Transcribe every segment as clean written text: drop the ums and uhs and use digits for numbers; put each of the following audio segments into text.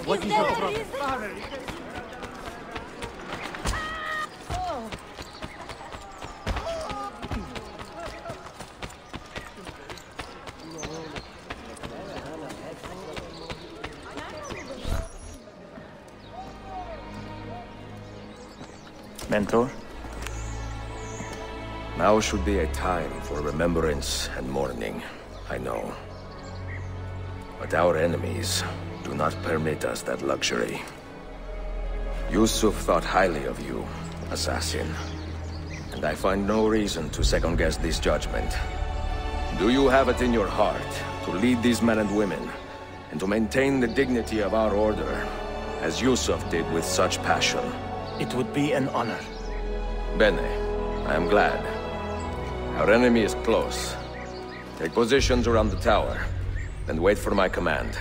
What is your problem? Mentor? Now should be a time for remembrance and mourning, I know. But our enemies do not permit us that luxury. Yusuf thought highly of you, assassin. And I find no reason to second-guess this judgment. Do you have it in your heart to lead these men and women, and to maintain the dignity of our order, as Yusuf did with such passion? It would be an honor. Bene, I am glad. Our enemy is close. Take positions around the tower, and wait for my command.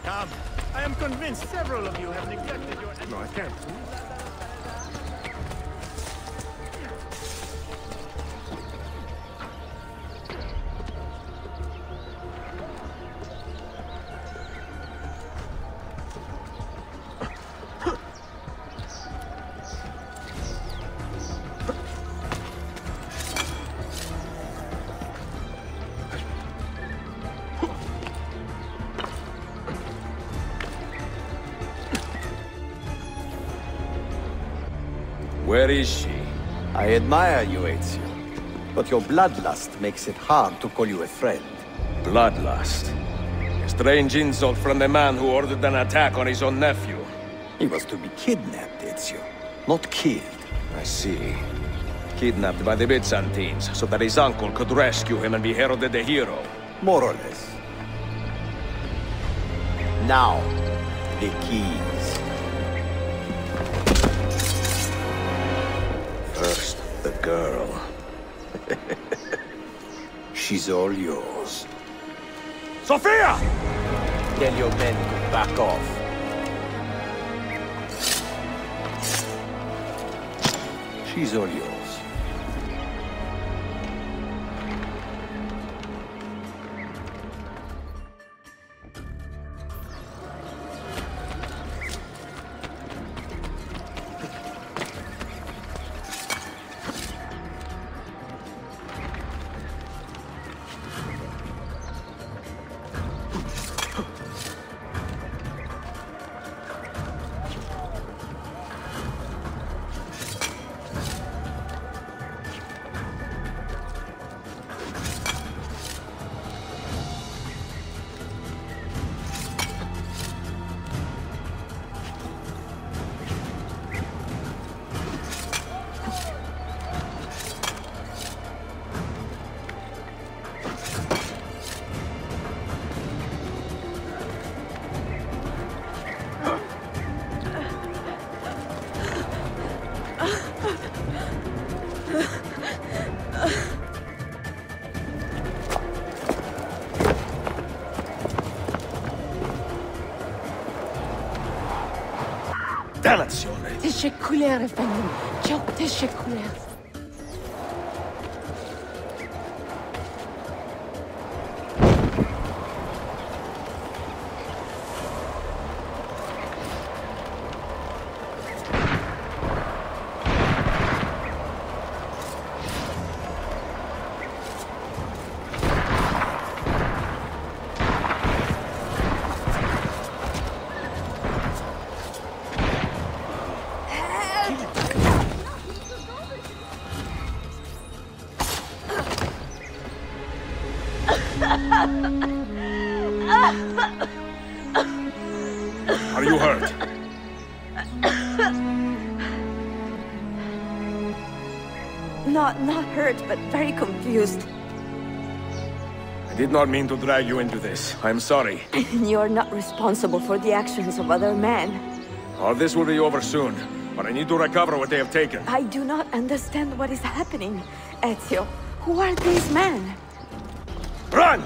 Come. I am convinced several of you have neglected your... No, I can't. Where is she? I admire you, Ezio. But your bloodlust makes it hard to call you a friend. Bloodlust. A strange insult from the man who ordered an attack on his own nephew. He was to be kidnapped, Ezio, not killed. I see. Kidnapped by the Byzantines, so that his uncle could rescue him and be heralded a hero. More or less. Now, the keys. First, the girl. She's all yours. Sophia! Tell your men to back off. She's all yours. Dannazione! تشكر يا فندم. çok teşekkürler. Are you hurt? Not hurt, but very confused. I did not mean to drag you into this. I'm sorry. You're not responsible for the actions of other men. All this will be over soon, but I need to recover what they have taken. I do not understand what is happening. Ezio, who are these men? Run!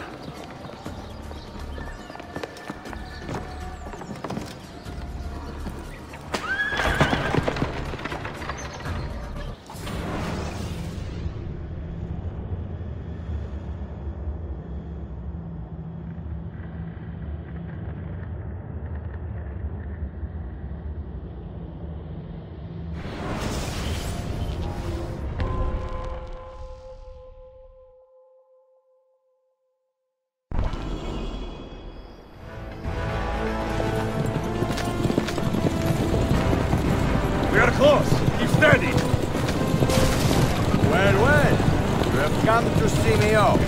Steady! Well, well. You have come to see me off.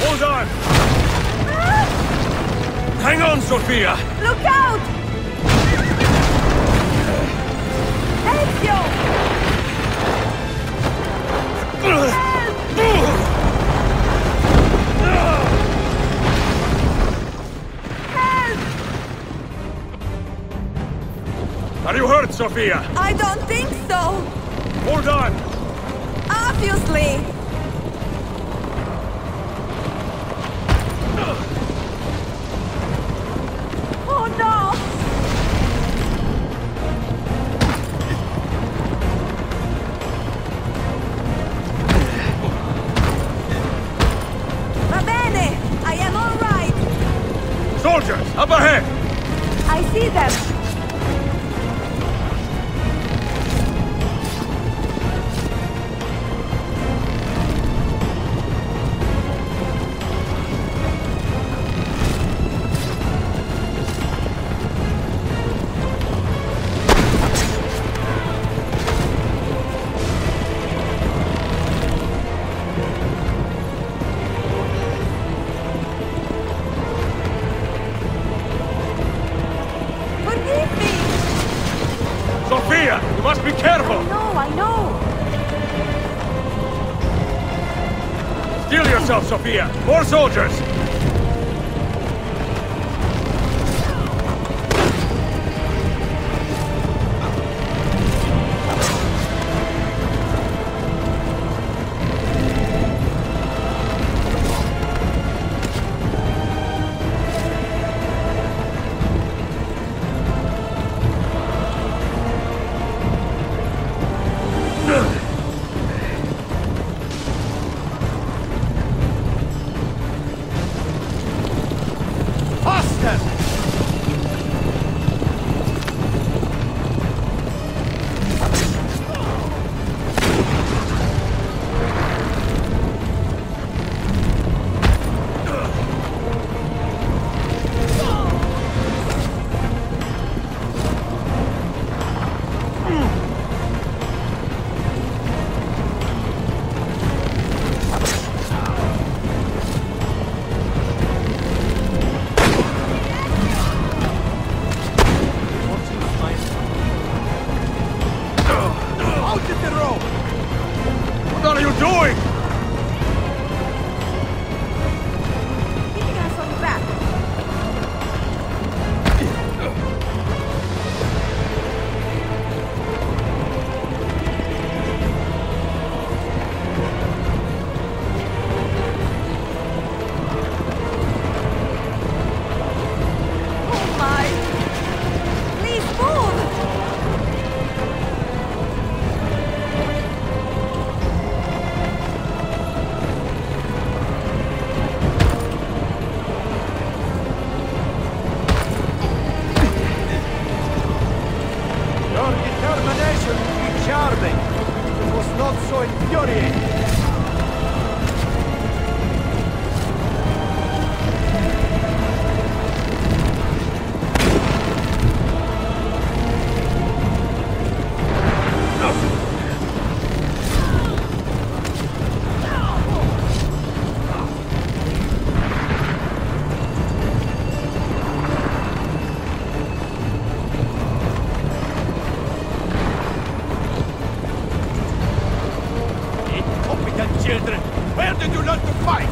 Hold on! Hang on, Sophia! Look out! Ezio! Are you hurt, Sophia? I don't think so! Hold on! Obviously! Oh no! Va bene! I am all right! Soldiers, up ahead! I see them! Forgive me! Sophia, you must be careful! I know! Steel yourself, Sophia! More soldiers! Fight!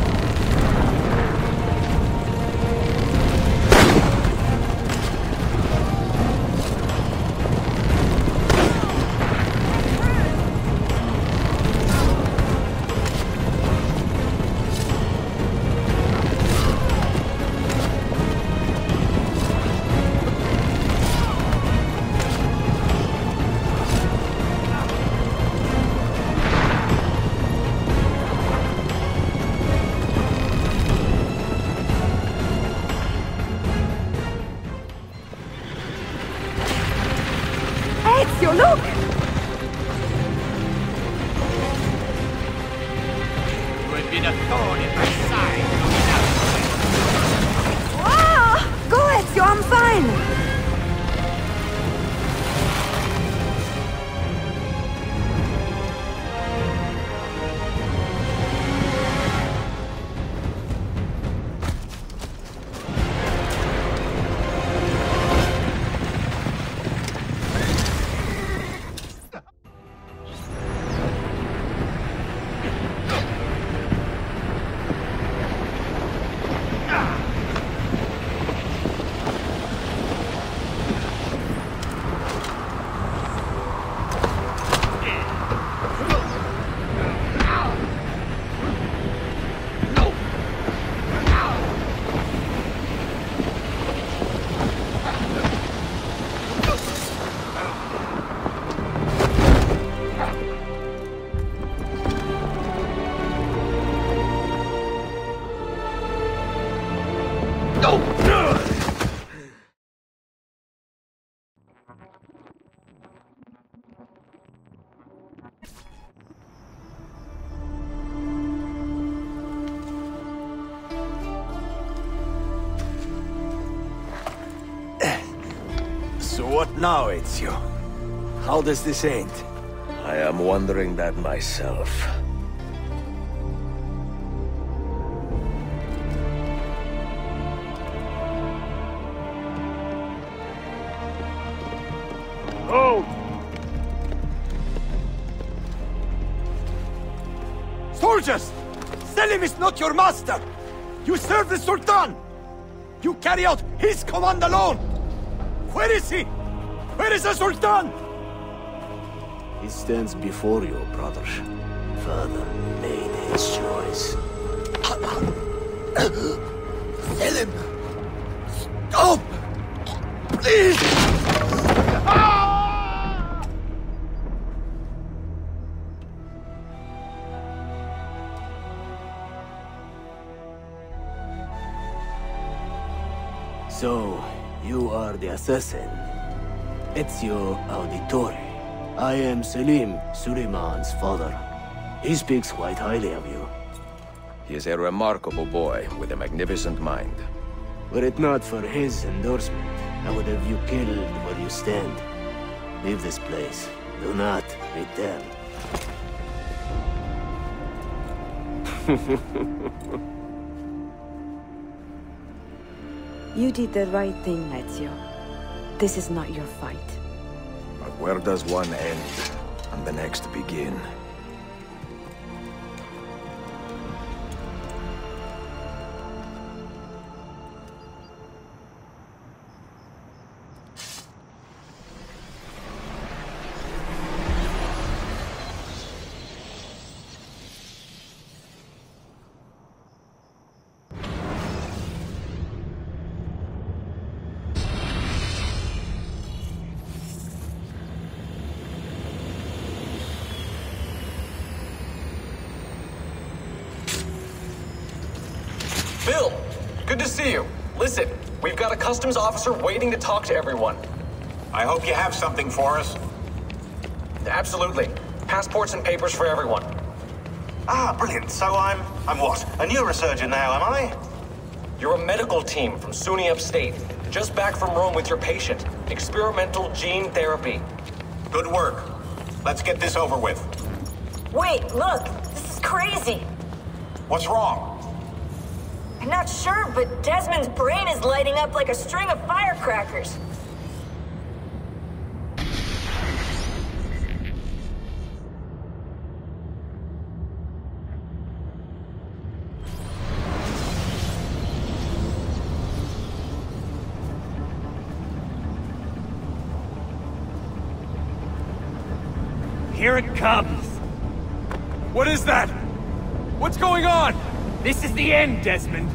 Ezio, look! You have been a thorn in my side. Ah! Go, Ezio, I'm fine! So what now, Ezio? How does this end? I am wondering that myself. Oh! Soldiers! Selim is not your master! You serve the Sultan! You carry out his command alone! Where is he? Where is the Sultan? He stands before you, brother. Father made his choice. Selim! Stop! Please! So, you are the assassin. Ezio Auditore. I am Selim, Suleiman's father. He speaks quite highly of you. He is a remarkable boy with a magnificent mind. Were it not for his endorsement, I would have you killed where you stand. Leave this place. Do not return. You did the right thing, Ezio. This is not your fight. But where does one end and the next begin? Bill, good to see you. Listen, we've got a customs officer waiting to talk to everyone. I hope you have something for us. Absolutely. Passports and papers for everyone. Ah, brilliant. So I'm what? A neurosurgeon now, am I? You're a medical team from SUNY Upstate. Just back from Rome with your patient. Experimental gene therapy. Good work. Let's get this over with. Wait, look! This is crazy! What's wrong? I'm not sure, but Desmond's brain is lighting up like a string of firecrackers. Here it comes. What is that? What's going on? This is the end, Desmond.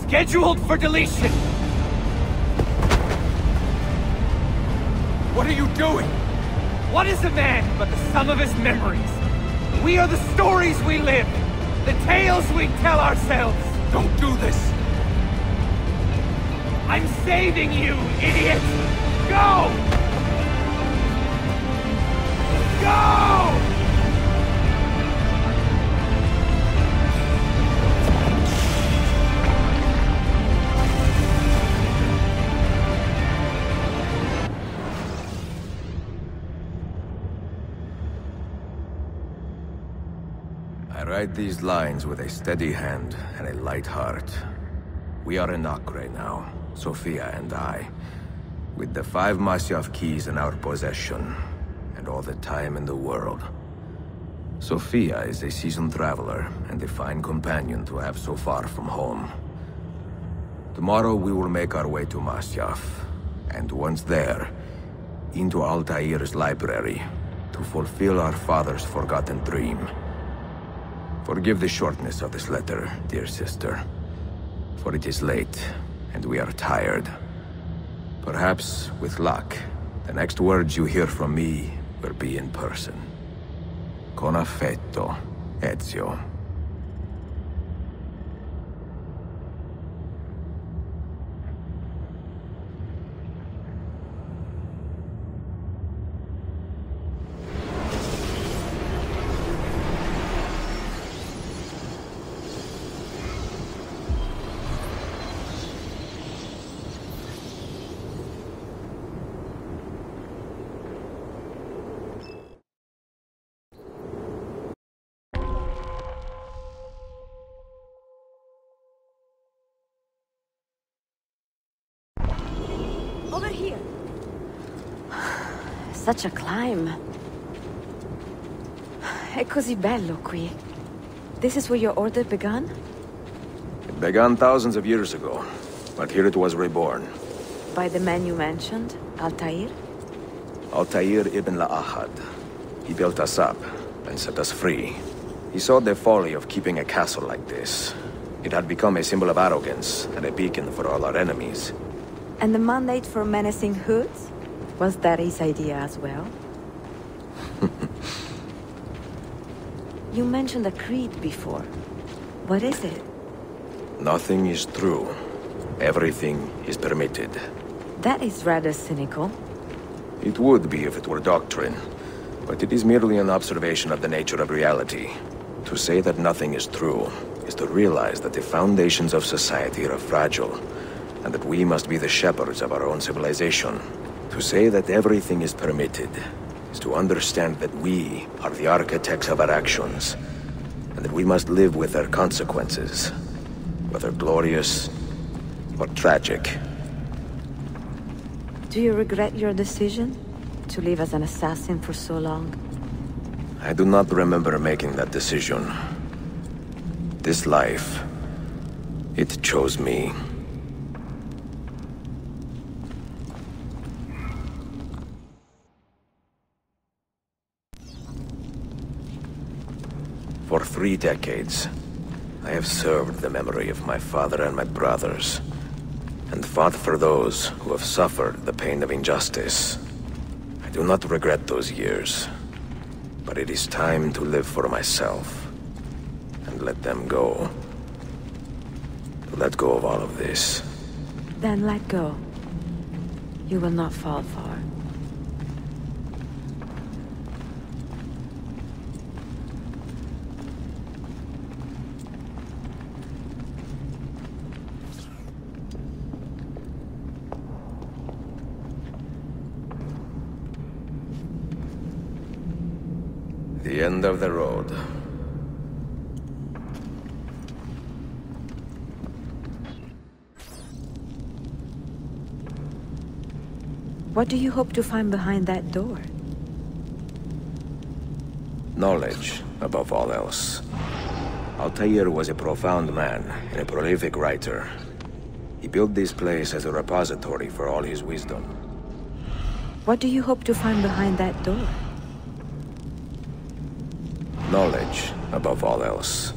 Scheduled for deletion. What are you doing? What is a man but the sum of his memories? We are the stories we live, the tales we tell ourselves. Don't do this. I'm saving you, idiot! Go! Go! I write these lines with a steady hand and a light heart. We are in Acre now, Sofia and I, with the 5 Masyaf keys in our possession, and all the time in the world. Sofia is a seasoned traveler, and a fine companion to have so far from home. Tomorrow we will make our way to Masyaf, and once there, into Altair's library, to fulfill our father's forgotten dream. Forgive the shortness of this letter, dear sister. For it is late, and we are tired. Perhaps, with luck, the next words you hear from me will be in person. Con affetto, Ezio. Over here. Such a climb. È così bello qui. This is where your order began? It began thousands of years ago, but here it was reborn. By the man you mentioned, Altair? Altair ibn La'ahad. He built us up and set us free. He saw the folly of keeping a castle like this. It had become a symbol of arrogance and a beacon for all our enemies. And the mandate for menacing hoods? Was that his idea as well? You mentioned a creed before. What is it? Nothing is true. Everything is permitted. That is rather cynical. It would be if it were doctrine, but it is merely an observation of the nature of reality. To say that nothing is true is to realize that the foundations of society are fragile, and that we must be the shepherds of our own civilization. To say that everything is permitted is to understand that we are the architects of our actions, and that we must live with their consequences, whether glorious or tragic. Do you regret your decision to live as an assassin for so long? I do not remember making that decision. This life, it chose me. For 3 decades, I have served the memory of my father and my brothers, and fought for those who have suffered the pain of injustice. I do not regret those years, but it is time to live for myself, and let them go. To let go of all of this. Then let go. You will not fall far. The end of the road. What do you hope to find behind that door? Knowledge, above all else. Altair was a profound man and a prolific writer. He built this place as a repository for all his wisdom. What do you hope to find behind that door? Knowledge, above all else.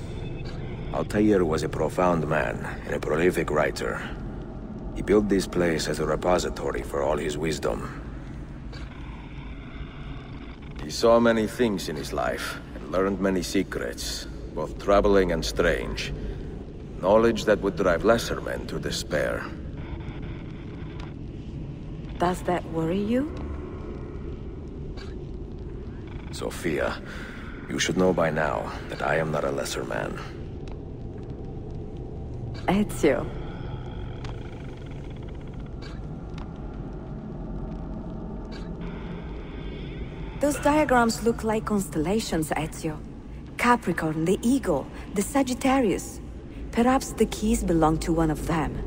Altair was a profound man and a prolific writer. He built this place as a repository for all his wisdom. He saw many things in his life, and learned many secrets, both troubling and strange. Knowledge that would drive lesser men to despair. Does that worry you? Sophia, you should know by now that I am not a lesser man. Ezio. Those diagrams look like constellations, Ezio. Capricorn, the Eagle, the Sagittarius. Perhaps the keys belong to one of them.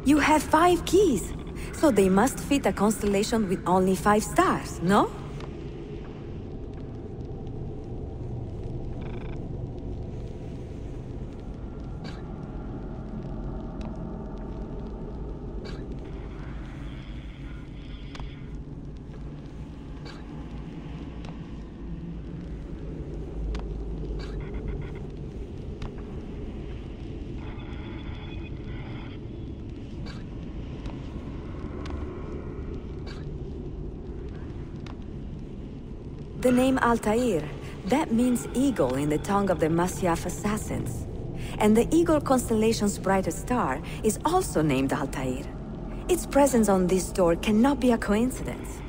You have 5 keys, so they must fit a constellation with only 5 stars, no? The name Altair, that means eagle in the tongue of the Masyaf assassins. And the eagle constellation's brightest star is also named Altair. Its presence on this door cannot be a coincidence.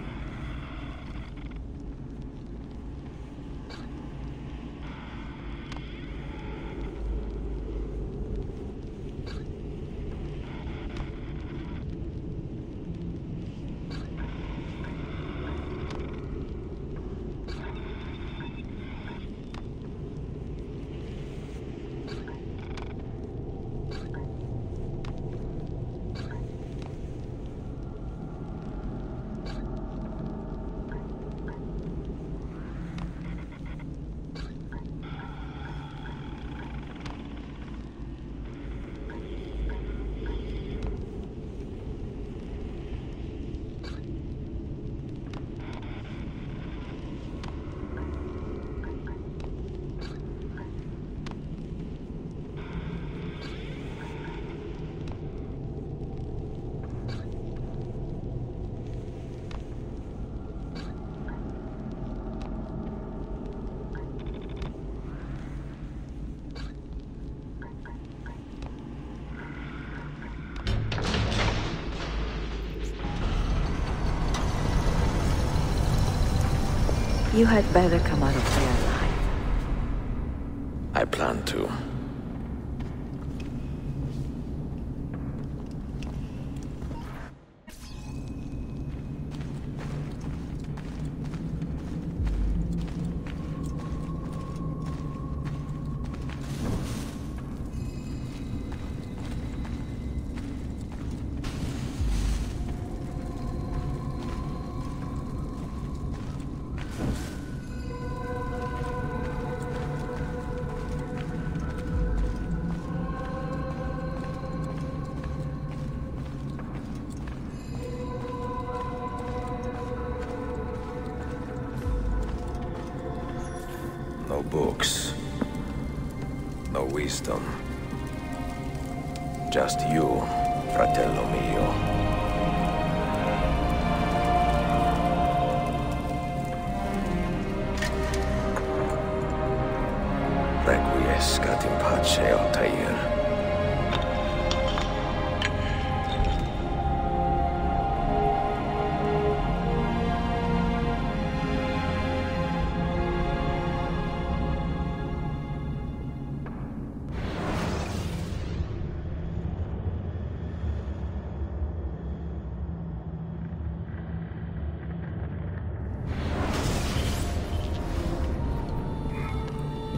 You had better come out of there alive. I plan to. No books. No wisdom. Just you, fratello mio. Requiescat in pace, Altair.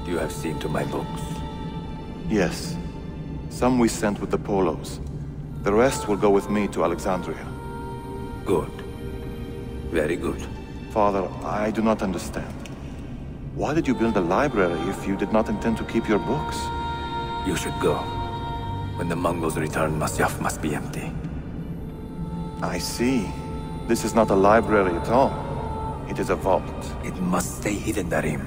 You have seen to my books? Yes. Some we sent with the Polos. The rest will go with me to Alexandria. Good. Very good. Father, I do not understand. Why did you build a library if you did not intend to keep your books? You should go. When the Mongols return, Masyaf must be empty. I see. This is not a library at all. It is a vault. It must stay hidden, Darim.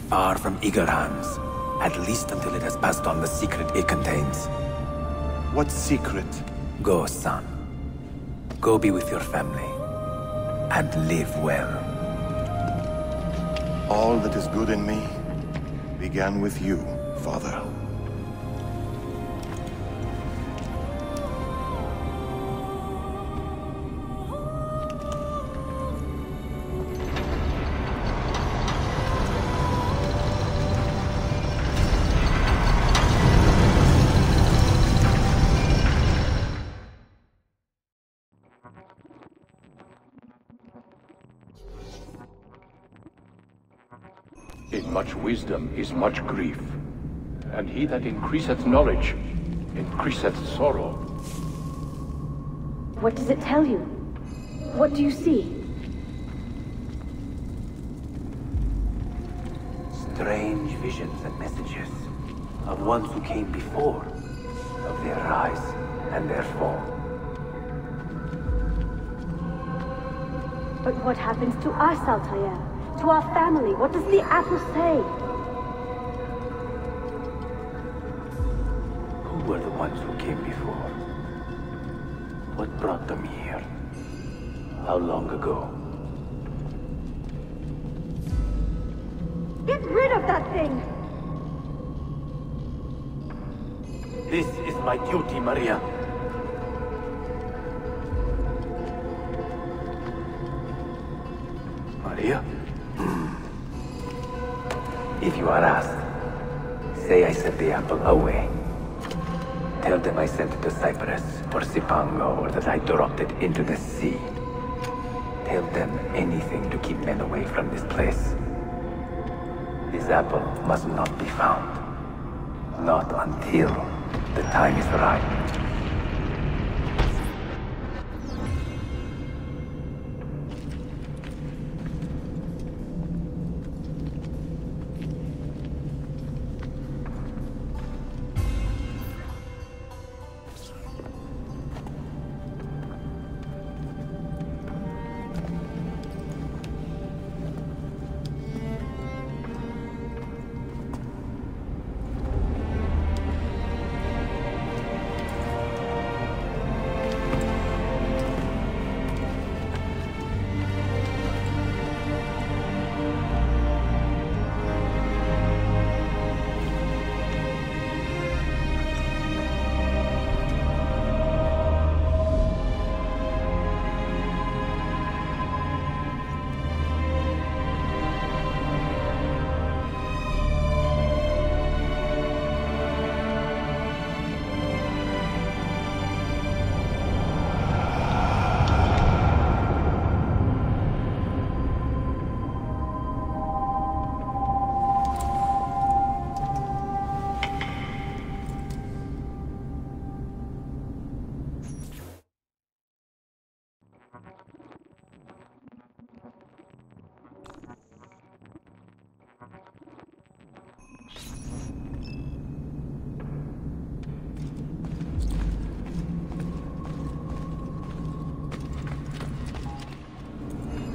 Far from eager hands. At least until it has passed on the secret it contains. What secret? Go, son. Go be with your family. And live well. All that is good in me began with you, Father. In much wisdom is much grief, and he that increaseth knowledge increaseth sorrow. What does it tell you? What do you see? Strange visions and messages of ones who came before, of their rise and their fall. But what happens to us, Altair? To our family? What does the apple say? Who were the ones who came before? What brought them here? How long ago? Get rid of that thing! This is my duty, Maria. Maria? If you are asked, say I sent the apple away. Tell them I sent it to Cyprus or Cipango, or that I dropped it into the sea. Tell them anything to keep men away from this place. This apple must not be found. Not until the time is right.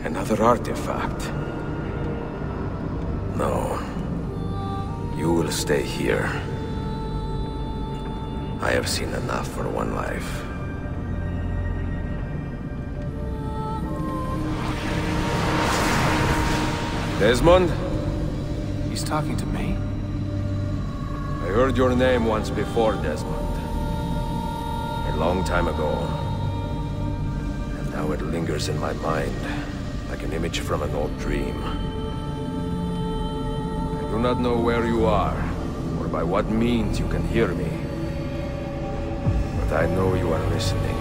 Another artifact. No. You will stay here. I have seen enough for one life. Desmond? He's talking to me. I heard your name once before, Desmond. A long time ago. And now it lingers in my mind, like an image from an old dream. I do not know where you are, or by what means you can hear me. But I know you are listening.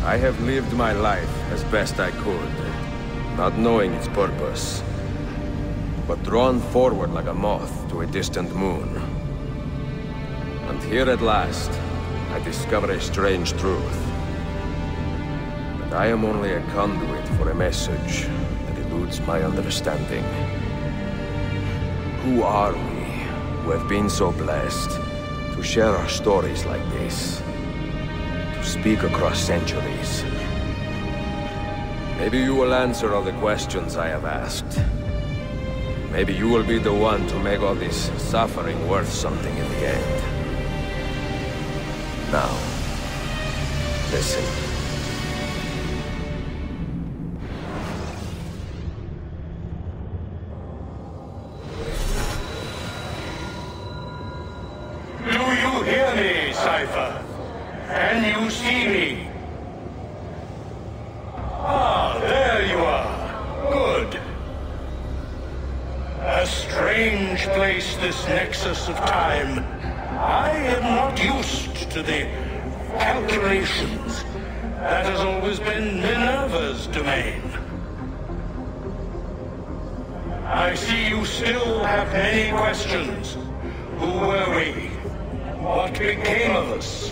I have lived my life as best I could, not knowing its purpose, but drawn forward like a moth to a distant moon. And here at last, I discover a strange truth. The And I am only a conduit for a message that eludes my understanding. Who are we, who have been so blessed to share our stories like this? To speak across centuries? Maybe you will answer all the questions I have asked. Maybe you will be the one to make all this suffering worth something in the end. Now, listen. Do you hear me, Cypher? Can you see me? Ah, there you are. Good. A strange place, this nexus of time. I am not used to the calculations. That has always been Minerva's domain. I see you still have many questions. Who were we? What became of us?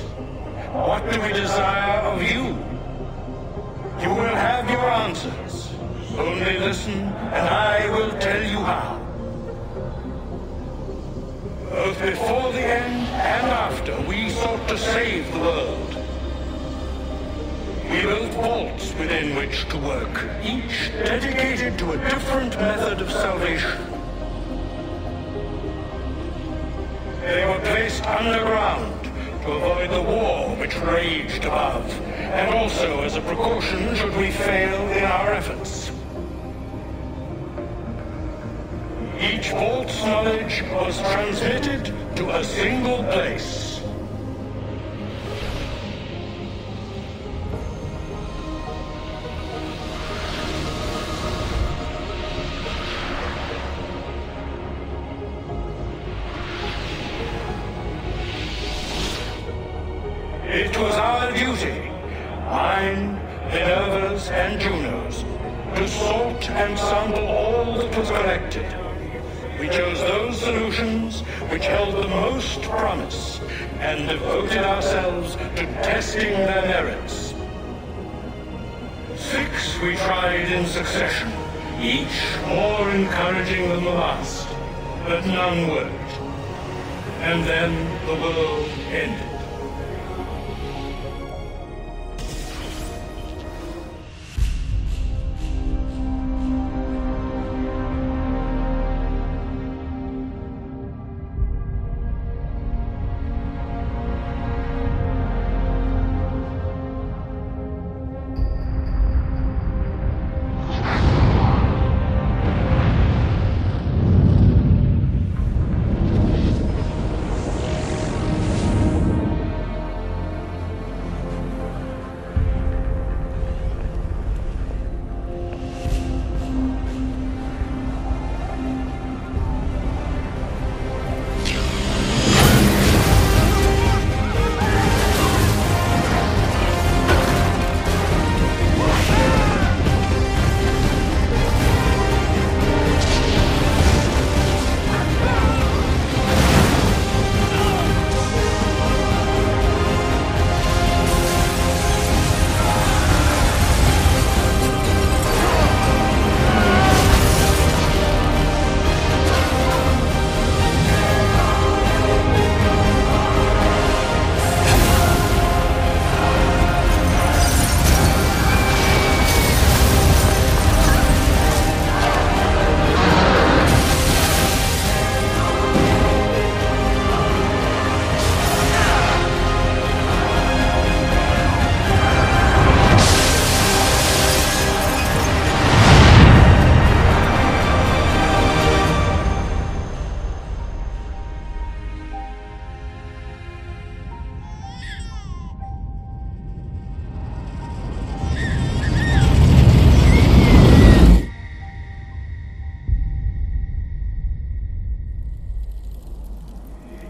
What do we desire of you? You will have your answers. Only listen, and I will tell you how. Both before the end and after, we sought to save the world. We built vaults within which to work, each dedicated to a different method of salvation. They were placed underground to avoid the war which raged above, and also as a precaution should we fail in our efforts. Each vault's knowledge was transmitted to a single place. It was our duty, mine, Minerva's, and Juno's, to sort and sample all that was collected. We chose those solutions which held the most promise, and devoted ourselves to testing their merits. 6 we tried in succession, each more encouraging than the last, but none worked. And then the world ended.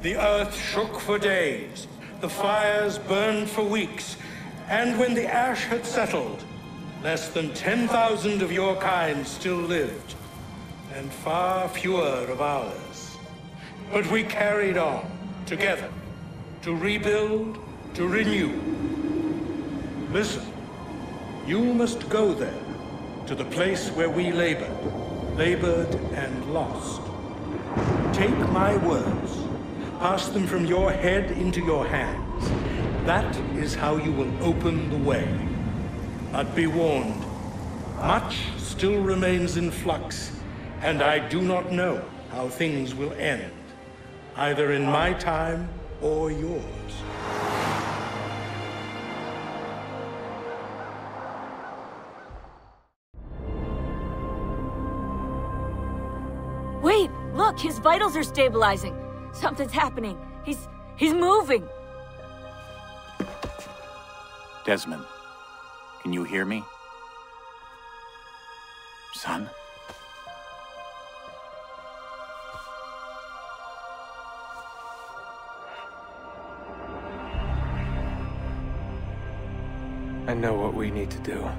The earth shook for days, the fires burned for weeks, and when the ash had settled, less than 10,000 of your kind still lived, and far fewer of ours. But we carried on, together, to rebuild, to renew. Listen, You must go there, to the place where we labored and lost. Take my words, pass them from your head into your hands. That is how you will open the way. But be warned, much still remains in flux, and I do not know how things will end, either in my time or yours. Wait, look, his vitals are stabilizing. Something's happening. He's moving. Desmond, can you hear me? Son? I know what we need to do.